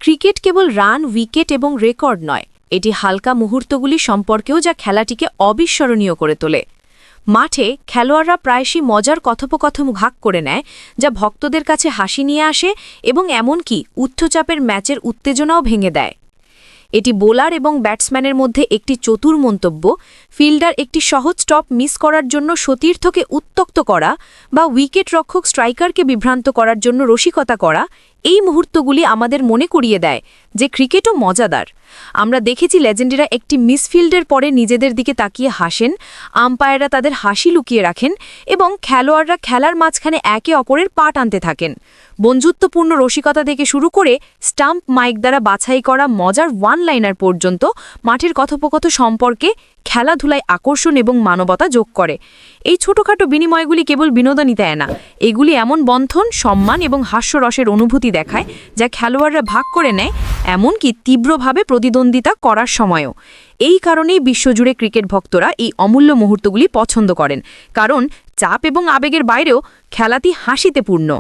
Cricket কেবল run, wicket এবং record নয়, এটি হালকা মুহূর্তগুলি সম্পর্কেও যা খেলাটিকে অবিস্মরণীয় করে তোলে। মাঠে খেলোয়াড়রা প্রায়শই মজার কথোপকথন ভাগ করে নেয়, যা ভক্তদের কাছে হাসি নিয়ে আসে এবং এমনকি উচ্চচাপের ম্যাচের উত্তেজনাও ভেঙে দেয়। এটি বোলার এবং ব্যাটসম্যানের মধ্যে একটি চতুর মন্তব্য, ফিল্ডার একটি সহজ স্টপ মিস করার জন্য সতীর্থকে উত্ত্যক্ত করা বা উইকেট রক্ষক স্ট্রাইকারকে বিভ্রান্ত করার জন্য রসিকতা করা, এই মুহূর্তগুলি আমাদের মনে করিয়ে দেয় যে ক্রিকেটও মজাদার। আমরা দেখেছি লেজেন্ডেরা একটি মিসফিল্ডের পরে নিজেদের দিকে তাকিয়ে হাসেন, আম্পায়াররা তাদের হাসি লুকিয়ে রাখেন এবং খেলোয়াড়রা খেলার মাঝখানে একে অপরের পা টানতে থাকেন। বন্ধুত্বপূর্ণ রসিকতা থেকে শুরু করে স্টাম্প মাইক দ্বারা বাছাই করা মজার ওয়ান লাইনার পর্যন্ত মাঠের কথোপকথন সম্পর্কে খেলাধুলায় আকর্ষণ এবং মানবতা যোগ করে। এই ছোটখাটো বিনিময়গুলি কেবল বিনোদনই দেয় না, এগুলি এমন বন্ধন, সম্মান এবং হাস্যরসের অনুভূতি দেখায় যা খেলোয়াড়রা ভাগ করে নেয়, এমনকি তীব্রভাবে প্রতিদ্বন্দ্বিতা করার সময়ও। এই কারণেই বিশ্বজুড়ে ক্রিকেট ভক্তরা এই অমূল্য মুহূর্তগুলি পছন্দ করেন, কারণ চাপ এবং আবেগের বাইরেও খেলাটি হাসিতে পূর্ণ।